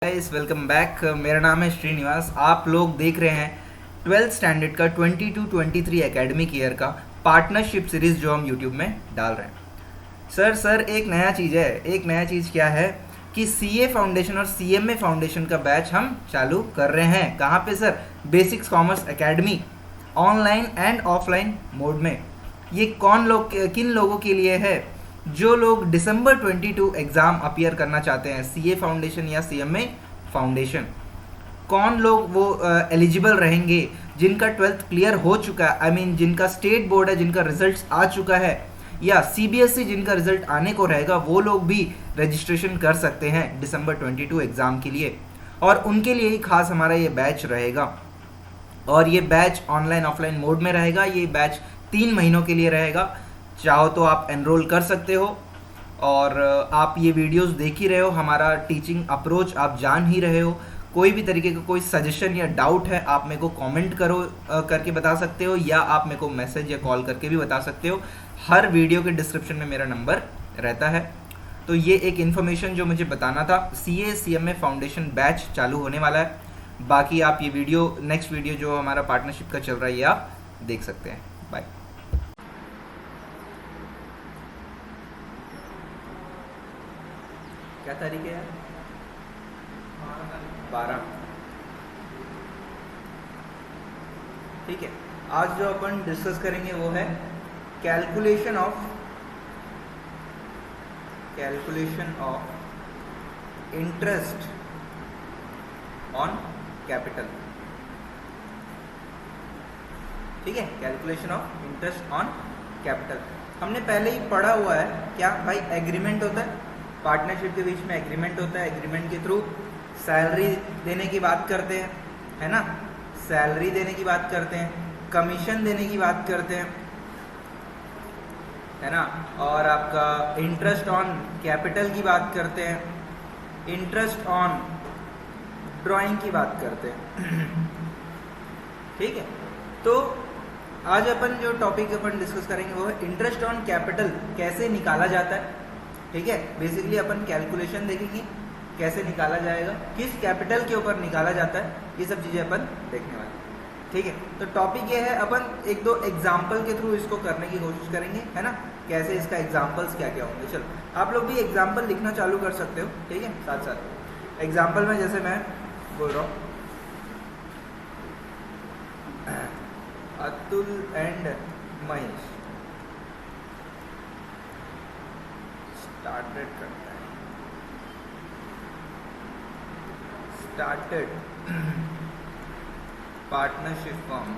Guys welcome back. मेरा नाम है श्रीनिवास। आप लोग देख रहे हैं 12th स्टैंडर्ड का 22-23 एकेडमिक ईयर का पार्टनरशिप सीरीज़ जो हम यूट्यूब में डाल रहे हैं। सर एक नया चीज़ है। एक नया चीज़ क्या है कि सीए फाउंडेशन और सीएमए फाउंडेशन का बैच हम चालू कर रहे हैं। कहाँ पे sir? Basics commerce academy, online and offline mode में। ये किन लोगों के लिए है? जो लोग दिसंबर 22 एग्ज़ाम अपीयर करना चाहते हैं, सीए फाउंडेशन या सीएमए फाउंडेशन। कौन लोग वो एलिजिबल रहेंगे? जिनका 12th क्लियर हो चुका है, जिनका स्टेट बोर्ड है, जिनका रिजल्ट आ चुका है, या सीबीएसई जिनका रिजल्ट आने को रहेगा, वो लोग भी रजिस्ट्रेशन कर सकते हैं दिसंबर 22 एग्ज़ाम के लिए। और उनके लिए ही खास हमारा ये बैच रहेगा। और ये बैच ऑनलाइन ऑफलाइन मोड में रहेगा। ये बैच 3 महीनों के लिए रहेगा। चाहो तो आप एनरोल कर सकते हो। और आप ये वीडियोस देख ही रहे हो, हमारा टीचिंग अप्रोच आप जान ही रहे हो। कोई भी तरीके का कोई सजेशन या डाउट है, आप मेरे को कमेंट करके बता सकते हो, या आप मेरे को मैसेज या कॉल करके भी बता सकते हो। हर वीडियो के डिस्क्रिप्शन में मेरा नंबर रहता है। तो ये एक इन्फॉर्मेशन जो मुझे बताना था। सीए सीएमए फाउंडेशन बैच चालू होने वाला है। बाकी आप ये वीडियो, नेक्स्ट वीडियो जो हमारा पार्टनरशिप का चल रहा है, ये आप देख सकते हैं। बाय। क्या तारीख है यार? 12। ठीक है। आज जो अपन डिस्कस करेंगे वो है calculation of interest on capital. ठीक है, calculation of interest on capital हमने पहले ही पढ़ा हुआ है। क्या भाई? एग्रीमेंट होता है, पार्टनरशिप के बीच में एग्रीमेंट होता है। एग्रीमेंट के थ्रू सैलरी देने की बात करते हैं, है ना? सैलरी देने की बात करते हैं, कमीशन देने की बात करते हैं, है ना? और आपका इंटरेस्ट ऑन कैपिटल की बात करते हैं, इंटरेस्ट ऑन ड्राइंग की बात करते हैं। ठीक है। तो आज अपन जो टॉपिक अपन डिस्कस करेंगे वो है इंटरेस्ट ऑन कैपिटल कैसे निकाला जाता है। ठीक है। बेसिकली अपन कैलकुलेशन देखेंगे कैसे निकाला जाएगा, किस कैपिटल के ऊपर निकाला जाता है, ये सब चीज़ें अपन देखने वाले हैं। ठीक है। तो टॉपिक ये है, अपन 1-2 एग्जाम्पल के थ्रू इसको करने की कोशिश करेंगे, है ना? कैसे इसका एग्जाम्पल्स क्या क्या होंगे। चलो आप लोग भी एग्जाम्पल लिखना चालू कर सकते हो। ठीक है। साथ साथ एग्जाम्पल में जैसे मैं बोल रहा हूँ, Atul and Mahesh started partnership form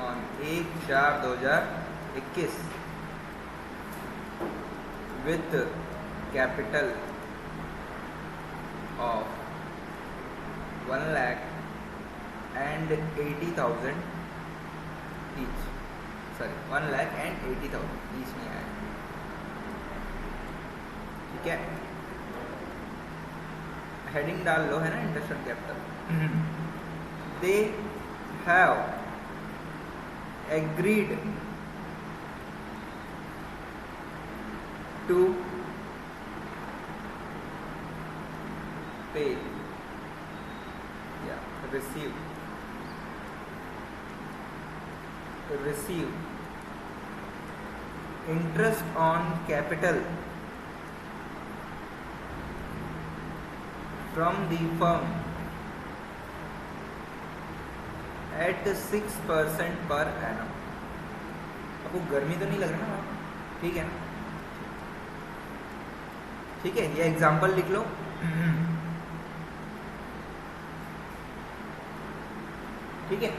on 1/4/2021 with capital of 1,80,000 each. Sorry, 1,80,000 each नहीं आया। ठीक है। हेडिंग डाल लो, है ना? Interest on capital. They have agreed to pay या receive interest on capital from the firm at 6% per annum। आपको गर्मी तो नहीं लग रहा ना? ठीक है ना? ठीक है। ये एग्जाम्पल लिख लो। ठीक है।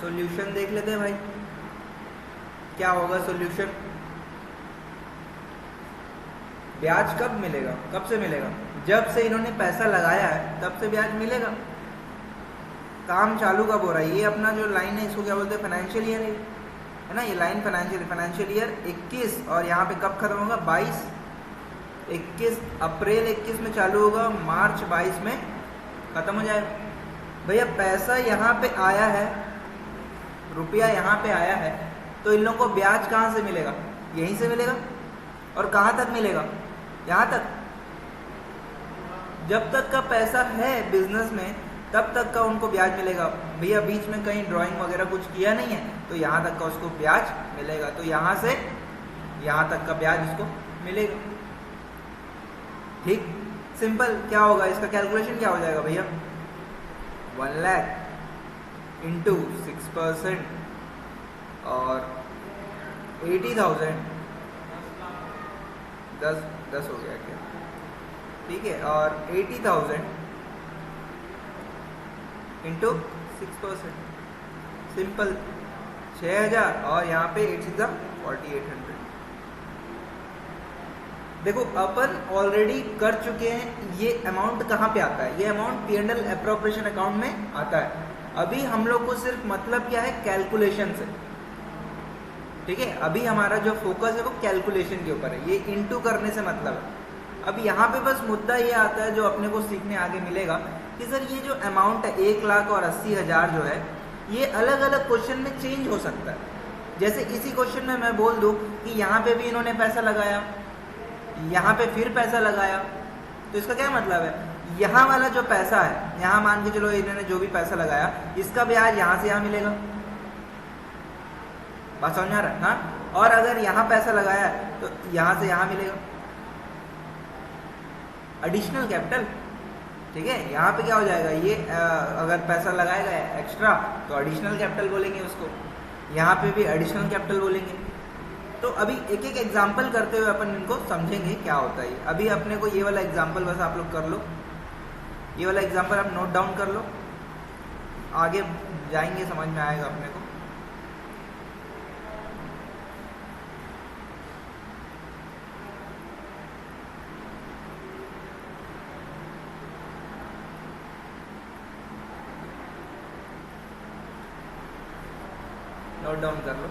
सॉल्यूशन देख लेते हैं भाई, क्या होगा सॉल्यूशन। ब्याज कब मिलेगा? कब से मिलेगा? जब से इन्होंने पैसा लगाया है तब से ब्याज मिलेगा। काम चालू कब हो रहा है? ये अपना जो लाइन है इसको क्या बोलते हैं? फाइनेंशियल ईयर है ना? ये लाइन फाइनेंशियल ईयर 21, और यहाँ पे कब खत्म होगा? 22। 21 अप्रैल 21 में चालू होगा, मार्च 22 में ख़त्म हो जाएगा। भैया पैसा यहाँ पे आया है, रुपया यहाँ पे आया है, तो इन लोगों को ब्याज कहाँ से मिलेगा? यहीं से मिलेगा। और कहाँ तक मिलेगा? यहाँ तक। जब तक का पैसा है बिजनेस में तब तक का उनको ब्याज मिलेगा। भैया बीच में कहीं ड्राइंग वगैरह कुछ किया नहीं है तो यहाँ तक का उसको ब्याज मिलेगा। तो यहाँ से यहाँ तक का ब्याज उसको मिलेगा। ठीक, सिंपल। क्या होगा इसका कैलकुलेशन? क्या हो जाएगा भैया? 1 लाख इंटू 6% और 80,000, 10 हो गया क्या? ठीक है, और 80,000 इंटू 6%, सिंपल 6,000 और यहाँ पे 4,800। देखो अपन ऑलरेडी कर चुके हैं। ये अमाउंट कहाँ पे आता है? ये अमाउंट P&L एप्रोप्रिएशन अकाउंट में आता है। अभी हम लोग को सिर्फ मतलब क्या है? कैलकुलेशन से। ठीक है, अभी हमारा जो फोकस है वो कैलकुलेशन के ऊपर है, ये इनटू करने से मतलब है। अब यहाँ पे बस मुद्दा ये आता है जो अपने को सीखने आगे मिलेगा कि सर ये जो अमाउंट है 1,00,000 और 80,000 जो है ये अलग अलग क्वेश्चन में चेंज हो सकता है। जैसे इसी क्वेश्चन में मैं बोल दूं कि यहाँ पे भी इन्होंने पैसा लगाया, यहाँ पे फिर पैसा लगाया, तो इसका क्या मतलब है? यहाँ वाला जो पैसा है, यहाँ मान के चलो इन्होंने जो भी पैसा लगाया इसका ब्याज यहाँ से यहाँ मिलेगा। बात समझ में आ रहा है? हाँ। और अगर यहाँ पैसा लगाया है तो यहाँ से यहाँ मिलेगा एडिशनल कैपिटल। ठीक है, यहाँ पे क्या हो जाएगा? ये अगर पैसा लगाएगा एक्स्ट्रा तो एडिशनल कैपिटल बोलेंगे उसको, यहाँ पे भी एडिशनल कैपिटल बोलेंगे। तो अभी एक एक एग्जाम्पल करते हुए अपन इनको समझेंगे क्या होता है। अभी अपने को ये वाला एग्जाम्पल बस आप लोग कर लो, ये वाला एग्जाम्पल आप नोट डाउन कर लो, आगे जाएंगे समझ में आएगा अपने को। नोट डाउन कर लो।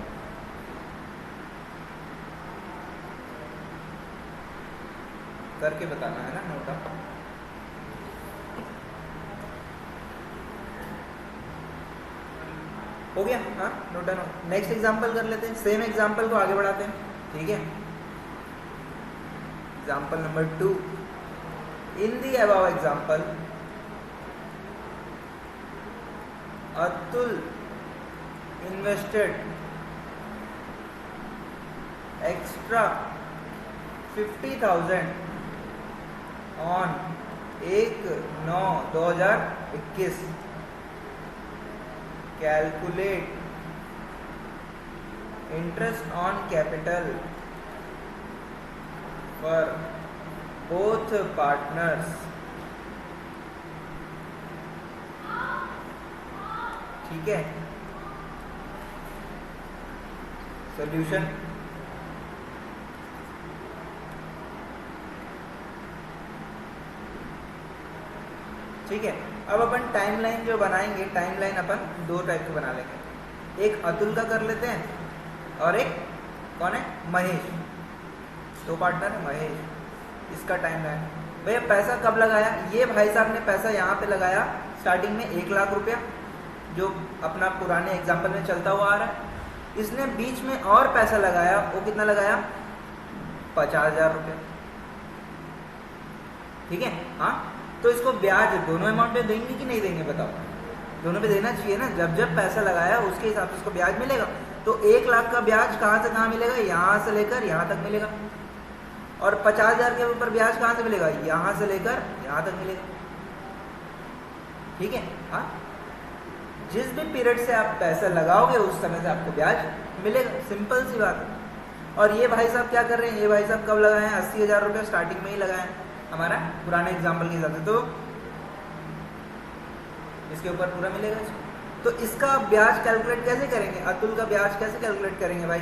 करके बताना है ना, नोट डाउन। हो गया? हाँ, नोट डाउन। नेक्स्ट एग्जांपल कर लेते हैं, सेम एग्जांपल को आगे बढ़ाते हैं। ठीक है, example number 2। In the above example Atul invested extra 50,000 on 1/9/2021. Calculate interest on capital for both partners. ठीक है, सॉल्यूशन। ठीक है, अब अपन टाइमलाइन जो बनाएंगे, टाइमलाइन अपन 2 टाइप के बना लेंगे। एक अतुल का कर लेते हैं और एक कौन है? महेश। 2 पार्टनर है, महेश। इसका टाइमलाइन भैया पैसा कब लगाया? ये भाई साहब ने पैसा यहाँ पे लगाया स्टार्टिंग में 1,00,000 रुपया, जो अपना पुराने एग्जाम्पल में चलता हुआ आ रहा है। इसने बीच में और पैसा लगाया, वो कितना लगाया? 50,000 रुपये। ठीक है, हाँ। तो इसको ब्याज दोनों अमाउंट पे देंगे कि नहीं देंगे? बताओ, दोनों पे देना चाहिए ना। जब जब पैसा लगाया उसके हिसाब से उसको ब्याज मिलेगा। तो 1,00,000 का ब्याज कहाँ से कहाँ मिलेगा? यहाँ से लेकर यहाँ तक मिलेगा। और 50,000 के ऊपर ब्याज कहाँ से मिलेगा? यहाँ से लेकर यहाँ तक मिलेगा। ठीक है, हाँ। जिस भी पीरियड से आप पैसा लगाओगे उस समय से आपको ब्याज मिलेगा, सिंपल सी बात है। और ये भाई साहब क्या कर रहे हैं? ये भाई साहब कब लगाए हैं? 80,000 रुपये स्टार्टिंग में ही लगाए हैं हमारा पुराने एग्जाम्पल के हिसाब से, तो इसके ऊपर पूरा मिलेगा इसको। तो इसका ब्याज कैलकुलेट कैसे करेंगे? अतुल का ब्याज कैसे कैलकुलेट करेंगे भाई?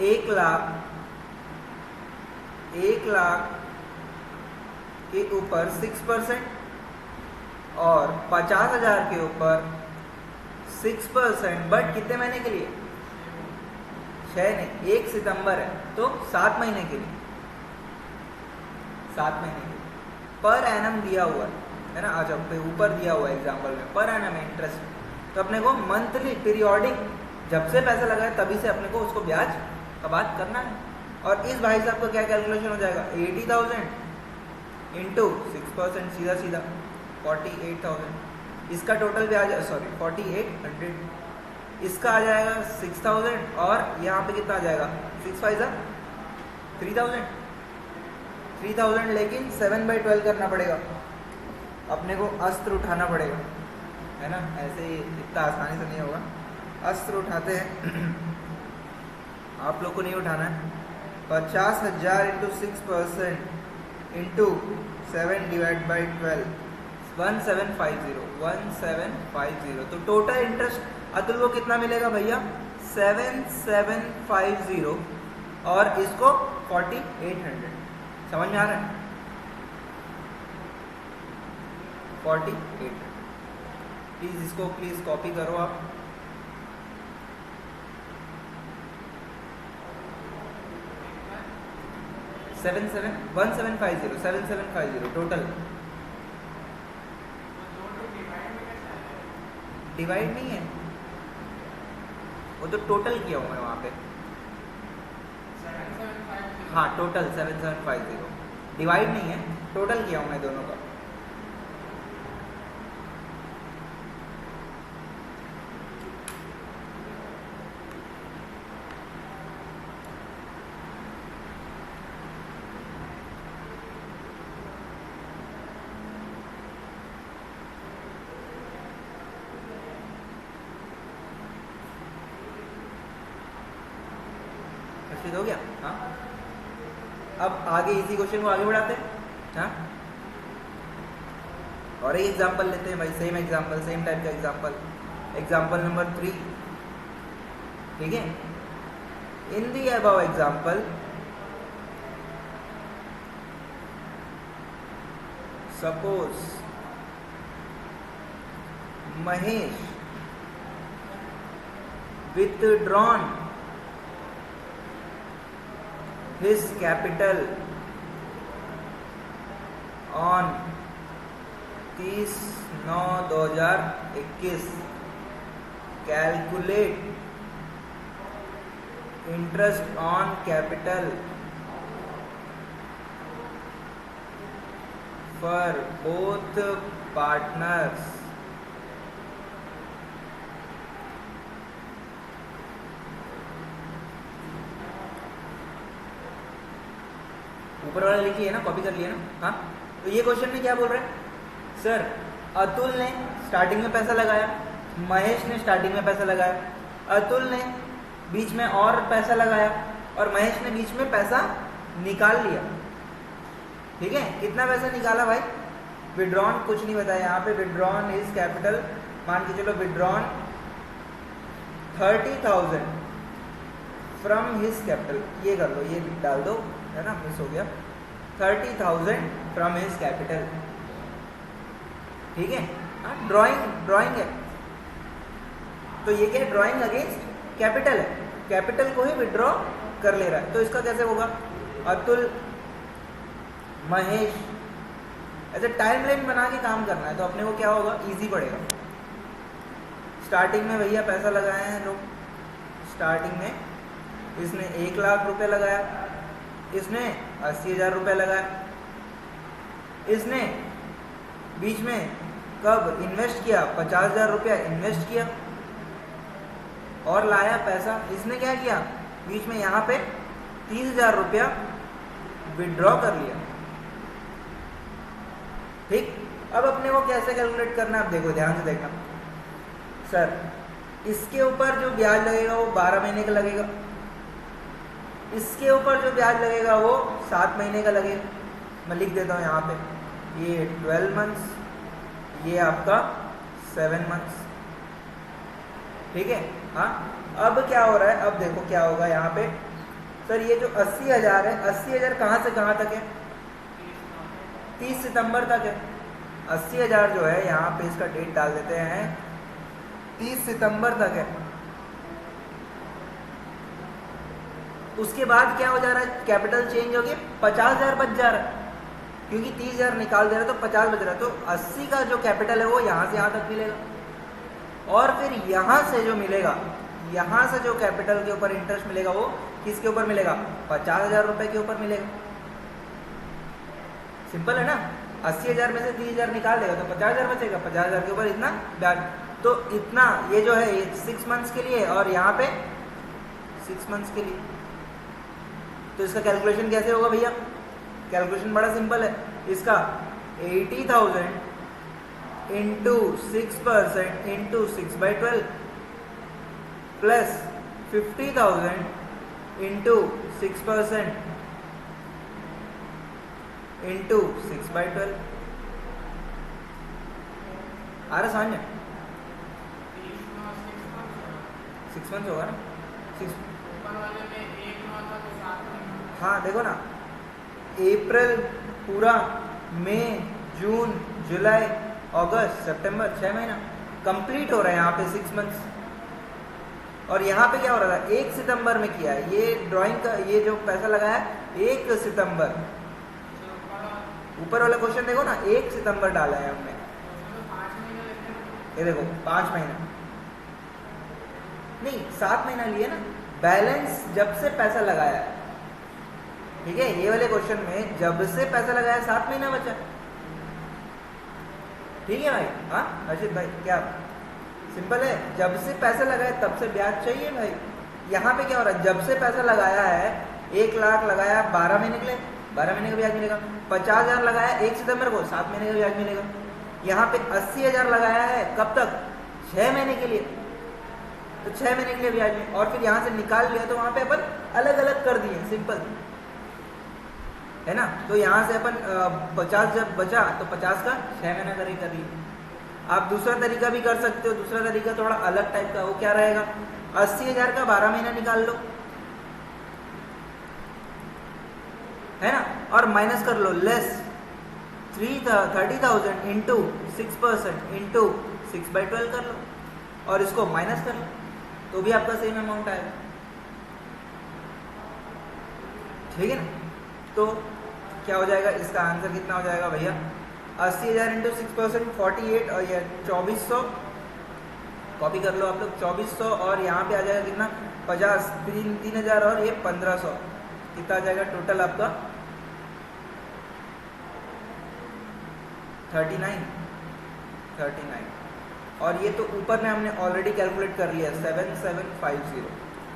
1,00,000 के ऊपर 6% और 50,000 के ऊपर 6%, बट कितने महीने के लिए? 6 नहीं, 1 सितंबर है तो 7 महीने के लिए, 7 महीने के लिए पर एनम दिया हुआ है। है ना। अच्छा पे ऊपर दिया हुआ एग्जाम्पल में पर एनम इंटरेस्ट, तो अपने को मंथली पीरियोडिक जब से पैसा लगाए तभी से अपने को उसको ब्याज का बात करना है। और इस भाई साहब का क्या कैलकुलेशन हो जाएगा, 80,000 इंटू 6%, सीधा सीधा 48,000। इसका टोटल ब्याज सॉरी 4800, इसका आ जाएगा 6,000 और यहाँ पे कितना आ जाएगा 6 5 3,000। 3,000 लेकिन 7/12 करना पड़ेगा, अपने को अस्त्र उठाना पड़ेगा, है ना। ऐसे ही इतना आसानी से नहीं होगा, अस्त्र उठाते हैं आप लोग को नहीं उठाना है। 50,000 इंटू 6% इंटू 7 डिवाइड बाई 12, 1750। तो टोटल इंटरेस्ट अतुल को कितना मिलेगा भैया, 7750 और इसको 4800। समझ में आ रहा है, 4800। प्लीज इसको प्लीज कॉपी करो आप। Seven 1750 total. डिवाइड नहीं है वो, तो टोटल किया हूँ मैं वहाँ पे। हाँ टोटल 7750, डिवाइड नहीं है, टोटल किया हूँ मैं दोनों का। हो गया। हाँ अब आगे इसी क्वेश्चन को आगे बढ़ाते हैं। हाँ और एक एग्जांपल लेते हैं भाई, सेम एग्जांपल, सेम टाइप का एग्जांपल, एग्जांपल नंबर 3। ठीक है, in the above example suppose Mahesh withdrawn his capital on 30/9/2021, calculate interest on capital for both partners ऊपर वाला लिखिए ना, कॉपी कर लिए ना। हाँ तो ये क्वेश्चन में क्या बोल रहे हैं सर, अतुल ने स्टार्टिंग में पैसा लगाया, महेश ने स्टार्टिंग में पैसा लगाया, अतुल ने बीच में और पैसा लगाया और महेश ने बीच में पैसा निकाल लिया। ठीक है, कितना पैसा निकाला भाई, विड्रॉन कुछ नहीं बताया यहाँ पे, विड्रॉन इज कैपिटल, मान के चलो विड्रॉन 30,000 फ्रॉम हिज कैपिटल, ये कर लो, ये डाल दो, है ना, मिस हो गया, 30,000 फ्रॉम हिज कैपिटल। ठीक है, ड्राइंग है, तो ये क्या, ड्राइंग अगेंस्ट कैपिटल है, कैपिटल को ही विड्रॉ कर ले रहा है। तो इसका कैसे होगा, अतुल महेश, ऐसे टाइमलाइन बना के काम करना है तो अपने को क्या होगा, इजी पड़ेगा। स्टार्टिंग में भैया पैसा लगाए हैं लोग, स्टार्टिंग में इसने 1 लाख रुपए लगाया, इसने 80,000 रुपये लगाया, इसने बीच में कब इन्वेस्ट किया, 50,000 रुपया इन्वेस्ट किया और लाया पैसा, इसने क्या किया बीच में यहाँ पे 30,000 रुपया विड्रॉ कर लिया। ठीक, अब अपने को कैसे कैलकुलेट करना है, आप देखो ध्यान से देखना सर, इसके ऊपर जो ब्याज लगेगा वो 12 महीने का लगेगा, इसके ऊपर जो ब्याज लगेगा वो 7 महीने का लगेगा। मैं लिख देता हूँ यहाँ पे, ये 12 मंथ्स, ये आपका 7 मंथ्स। ठीक है, हाँ अब क्या हो रहा है, अब देखो क्या होगा यहाँ पे सर, ये जो 80,000 है, 80,000 कहाँ से कहाँ तक है, 30 सितंबर तक है। 80,000 जो है यहाँ पे इसका डेट डाल देते हैं, 30 सितंबर तक है। उसके बाद क्या हो जा रहा है, कैपिटल चेंज हो गया, 50,000 बच जा रहा क्योंकि 30,000 निकाल दे रहा तो 50 बच रहा, तो 80 का जो कैपिटल है वो यहाँ से यहाँ तक मिलेगा। और फिर यहाँ से जो मिलेगा, यहाँ से जो कैपिटल के ऊपर इंटरेस्ट मिलेगा वो किसके ऊपर मिलेगा? 50,000 रुपए के ऊपर मिलेगा। सिंपल है ना। 80,000 में से 30,000 निकाल देगा तो 50,000 बचेगा, 50,000 के ऊपर इतना ब्याज। तो इतना ये जो है ये 6 मंथ्स के लिए और यहाँ पे 6 मंथ्स के लिए। तो इसका कैलकुलेशन कैसे होगा भैया? कैलकुलेशन बड़ा सिंपल है इसका। 80,000 into 6% into 6/12 plus 50,000 into 6% into 6/12। आ रहा समझ में? 6 मंथ्स होगा ना। 6 हाँ देखो ना, अप्रैल पूरा, मई, जून, जुलाई, अगस्त, सितंबर, 6 महीना कंप्लीट हो रहा है यहाँ पे 6 मंथ्स। और यहाँ पे क्या हो रहा था? 1 सितंबर में किया है ये ड्राइंग का, ये जो पैसा लगाया 1 सितंबर। ऊपर वाला क्वेश्चन देखो ना, 1 सितंबर डाला है हमने। ये देखो 5 महीना नहीं 7 महीना लिए ना। बैलेंस जब से पैसा लगाया है, ठीक है, ये वाले क्वेश्चन में जब से पैसा लगाया 7 महीना बचा। ठीक है भाई? हाँ अर्षित भाई, क्या सिंपल है? जब से पैसा लगाया तब से ब्याज चाहिए भाई। यहाँ पे क्या हो रहा है? जब से पैसा लगाया है 1 लाख लगाया 12 महीने के लिए, 12 महीने का ब्याज मिलेगा। 50,000 लगाया 1 सितंबर को, 7 महीने का ब्याज मिलेगा। यहाँ पे 80,000 लगाया है कब तक? 6 महीने के लिए, तो 6 महीने के लिए ब्याज में। और फिर यहाँ से निकाल लिया तो वहां पे अपन अलग अलग कर दिए, सिंपल है ना। तो यहाँ से अपन 50 जब बचा तो 50 का 6 महीना कर लिए। आप दूसरा तरीका भी कर सकते हो। दूसरा तरीका थोड़ा अलग टाइप का, वो क्या रहेगा? 80,000 का 12 महीना निकाल लो, है ना, और माइनस कर लो, लेस 30,000 इंटू 6% इंटू 6/12 कर लो और इसको माइनस कर लो, तो भी आपका सेम अमाउंट आएगा। ठीक है ना। तो क्या हो जाएगा? इसका आंसर कितना हो जाएगा भैया? 80,000 इंटू 6% 48 और ये 2400, कॉपी कर लो आप लोग, 2400। और यहाँ पे आ जाएगा कितना? 50, 3,000 और ये 1500। कितना आ जाएगा टोटल आपका? 39। और ये तो ऊपर में हमने ऑलरेडी कैलकुलेट कर लिया 7750।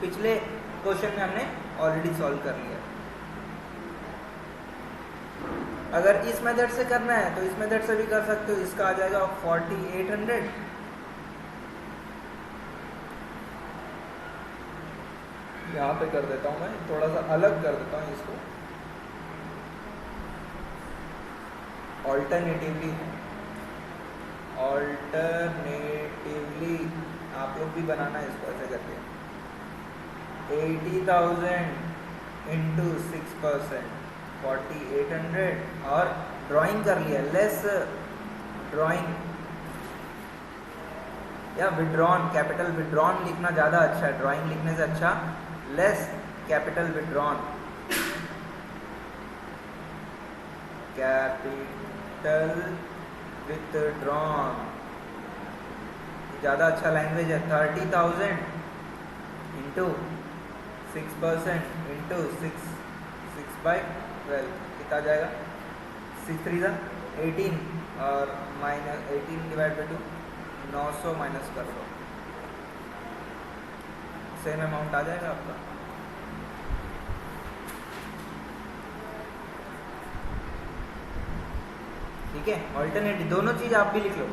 पिछले क्वेश्चन में हमने ऑलरेडी सॉल्व कर लिया। अगर इस मेथड से करना है तो इस मेथड से भी कर सकते हो। इसका आ जाएगा 4800 यहाँ पे कर देता हूँ मैं, थोड़ा सा अलग कर देता हूँ इसको। ऑल्टरनेटिवली आप लोग भी बनाना है इसको ऐसे करके। 80,000 इंटू 6% 4800 और ड्राइंग कर लिया, लेस ड्राइंग या विड्रॉन, कैपिटल विड्रॉन लिखना ज़्यादा अच्छा है ड्राइंग लिखने से अच्छा। Less capital withdrawn, capital withdrawn ज़्यादा अच्छा लैंग्वेज है। 30,000 इंटू 6% इंटू 6/12 कितना जाएगा? 6 3 18 और माइनस 18 डिवाइड बाई 2, 900 माइनस कर दो, सेम अमाउंट आ जाएगा आपका। ठीक है। ऑल्टरनेटिव दोनों चीज आप भी लिख लो।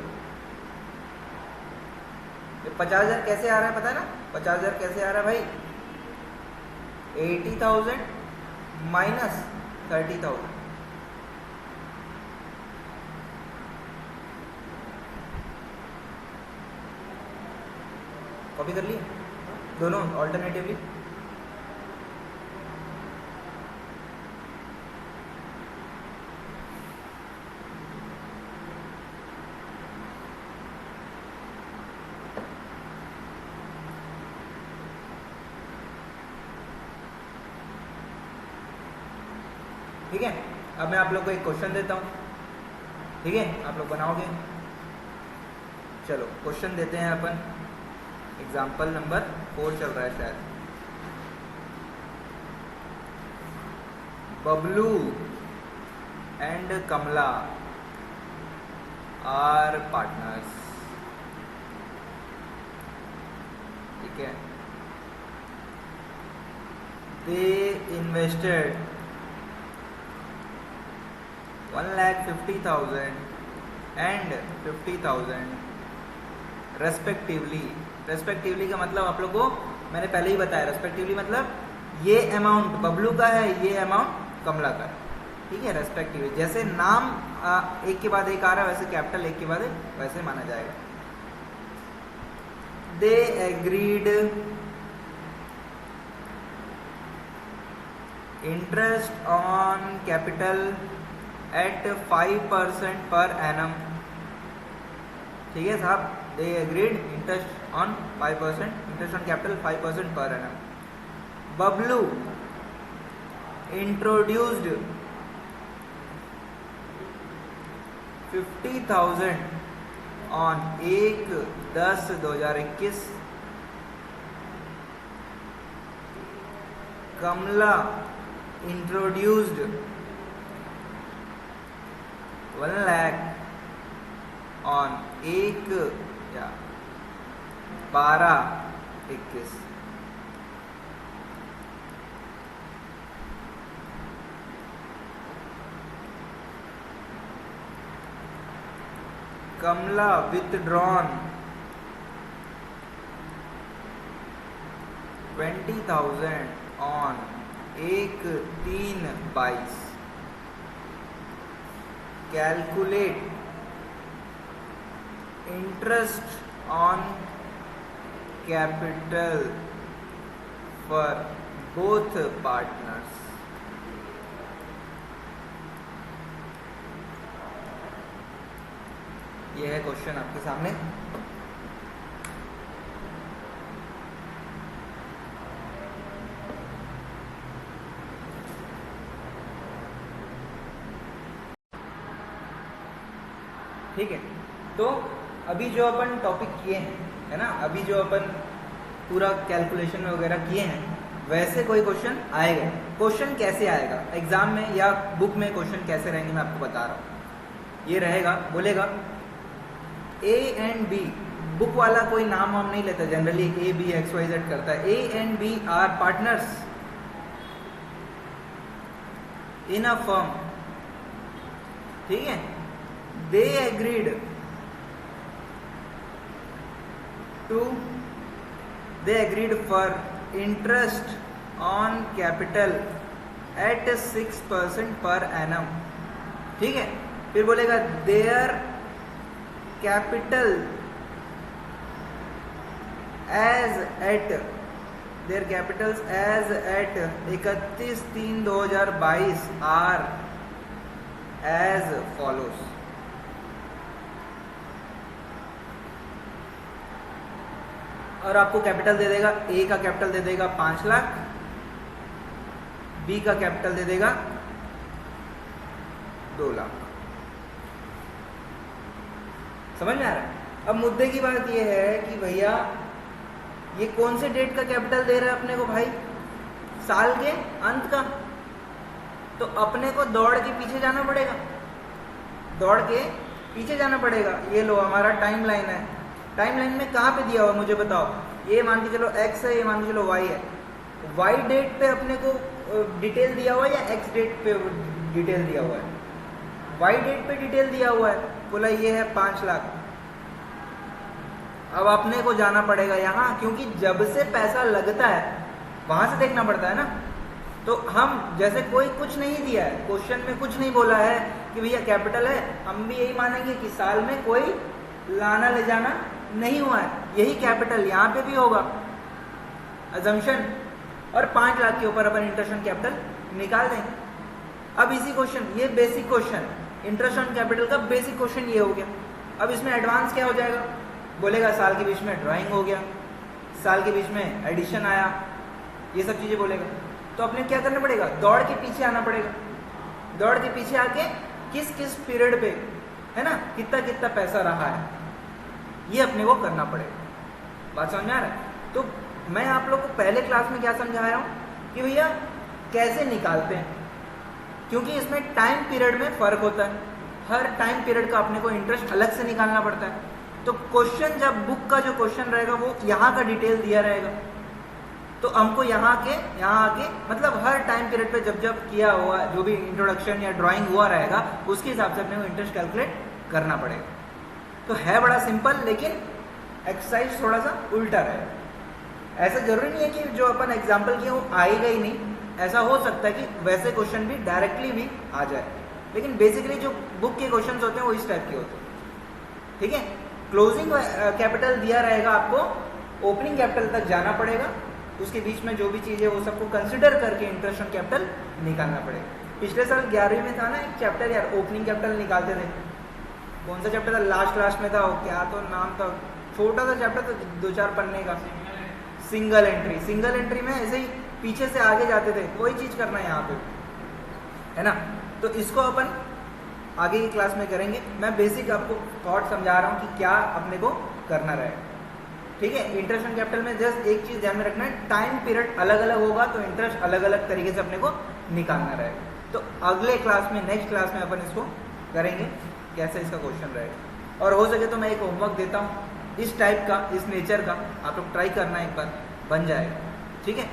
50,000 कैसे आ रहा है पता है ना? 50,000 कैसे आ रहा है भाई? 80,000 माइनस 30,000। कॉपी कर लिए दोनों ऑल्टरनेटिवली। ठीक है। अब मैं आप लोग को एक क्वेश्चन देता हूँ, ठीक है, आप लोग बनाओगे। चलो क्वेश्चन देते हैं अपन। एग्जाम्पल नंबर 4 चल रहा है शायद। Bablu and Kamala are partners, ठीक है। They invested 1,50,000 and 50,000 respectively. Respectively का मतलब आप लोग को मैंने पहले ही बताया, रेस्पेक्टिवली मतलब ये अमाउंट बबलू का है, ये अमाउंट कमला का है, ठीक है। रेस्पेक्टिवली जैसे नाम एक के बाद एक आ रहा है, वैसे कैपिटल एक के बाद एक वैसे माना जाएगा। They agreed interest on capital at 5% per annum, ठीक है साहब। They agreed interest on 5%, interest on capital 5% per annum. Bablu introduced 50,000 on 1/10/2021। Kamala introduced 1 lakh on 1/12/21। Kamala withdrawn 20,000 on 1/3/22। Calculate interest on capital for both partners. यह है क्वेश्चन आपके सामने। ठीक है, तो अभी जो अपन टॉपिक किए हैं, है ना, अभी जो अपन पूरा कैलकुलेशन वगैरह किए हैं, वैसे कोई क्वेश्चन आएगा। क्वेश्चन कैसे आएगा एग्जाम में या बुक में, क्वेश्चन कैसे रहेंगे मैं आपको बता रहा हूँ। ये रहेगा, बोलेगा ए एंड बी, बुक वाला कोई नाम वाम नहीं लेता, generally A B X Y Z करता है। A and B are partners in a firm, ठीक है। They agreed for interest on capital at 6% per annum, ठीक है। फिर बोलेगा their capital as at 31/3/2022 are as follows. और आपको कैपिटल दे देगा, ए का कैपिटल दे देगा 5 लाख, बी का कैपिटल दे देगा 2 लाख। समझ में आ रहा है? अब मुद्दे की बात यह है कि भैया ये कौन से डेट का कैपिटल दे रहा है अपने को भाई? साल के अंत का। तो अपने को दौड़ के पीछे जाना पड़ेगा, दौड़ के पीछे जाना पड़ेगा। ये लो हमारा टाइम लाइन है, टाइम लाइन में कहाँ पे दिया हुआ मुझे बताओ। ये मान के चलो x है, ये मान के चलो y है। y डेट पे अपने को डिटेल दिया हुआ है या x डेट पे डिटेल दिया हुआ है? y डेट पे डिटेल दिया हुआ है, बोला ये है 5 लाख। अब अपने को जाना पड़ेगा यहाँ, क्योंकि जब से पैसा लगता है वहां से देखना पड़ता है ना। तो हम जैसे कोई कुछ नहीं दिया है, क्वेश्चन में कुछ नहीं बोला है कि भैया कैपिटल है, हम भी यही मानेंगे कि साल में कोई लाना ले जाना नहीं हुआ है, यही कैपिटल यहाँ पे भी होगा, अजम्पशन। और 5 लाख के ऊपर अपन इंटरेस्ट ऑन कैपिटल निकाल देंगे। अब इसी क्वेश्चन, ये basic question, interest on capital का बेसिक क्वेश्चन ये हो गया। अब इसमें एडवांस क्या हो जाएगा? बोलेगा साल के बीच में ड्राइंग हो गया, साल के बीच में एडिशन आया, ये सब चीजें बोलेगा। तो अपने क्या करना पड़ेगा? दौड़ के पीछे आना पड़ेगा। दौड़ के पीछे आके किस किस पीरियड पे, है ना, कितना कितना पैसा रहा है, ये अपने को करना पड़ेगा। बात समझ आ रहा है? तो मैं आप लोग को पहले क्लास में क्या समझाया हूँ कि भैया कैसे निकालते हैं, क्योंकि इसमें टाइम पीरियड में फर्क होता है। हर टाइम पीरियड का अपने को इंटरेस्ट अलग से निकालना पड़ता है। तो क्वेश्चन, जब बुक का जो क्वेश्चन रहेगा वो यहाँ का डिटेल दिया रहेगा, तो हमको यहाँ आके मतलब हर टाइम पीरियड पे जब जब किया हुआ जो भी इंट्रोडक्शन या ड्राइंग हुआ रहेगा उसके हिसाब से अपने को इंटरेस्ट कैलकुलेट करना पड़ेगा। तो है बड़ा सिंपल, लेकिन एक्सरसाइज थोड़ा सा उल्टा रहेगा। ऐसा जरूरी नहीं है कि जो अपन एग्जाम्पल किए वो आएगा ही नहीं, ऐसा हो सकता है कि वैसे क्वेश्चन भी डायरेक्टली भी आ जाए, लेकिन बेसिकली जो बुक के क्वेश्चन होते हैं वो इस टाइप के होते हैं। ठीक है, क्लोजिंग कैपिटल दिया रहेगा, आपको ओपनिंग कैपिटल तक जाना पड़ेगा, उसके बीच में जो भी चीज़ है वो सबको कंसिडर करके इंटरेस्ट ऑन कैपिटल निकालना पड़ेगा। पिछले साल 11वीं में था ना एक चैप्टर यार, ओपनिंग कैपिटल निकालते थे। कौन सा चैप्टर था? लास्ट में था वो, क्या तो नाम था, छोटा सा चैप्टर था 2-4 पन्ने का, सिंगल एंट्री। सिंगल एंट्री में ऐसे ही पीछे से आगे जाते थे, कोई चीज़ करना है यहाँ पे, है ना। तो इसको अपन आगे की क्लास में करेंगे। मैं बेसिक आपको थॉट समझा रहा हूँ कि क्या अपने को करना रहेगा। ठीक है, इंटरेस्ट ऑन कैपिटल में जस्ट एक चीज़ ध्यान में रखना है, टाइम पीरियड अलग अलग होगा तो इंटरेस्ट अलग अलग तरीके से अपने को निकालना रहेगा। तो अगले क्लास में, नेक्स्ट क्लास में अपन इसको करेंगे कैसे इसका क्वेश्चन रहेगा। और हो सके तो मैं एक होमवर्क देता हूँ इस टाइप का, इस नेचर का, आप लोग ट्राई करना एक बार, बन जाएगा। ठीक है।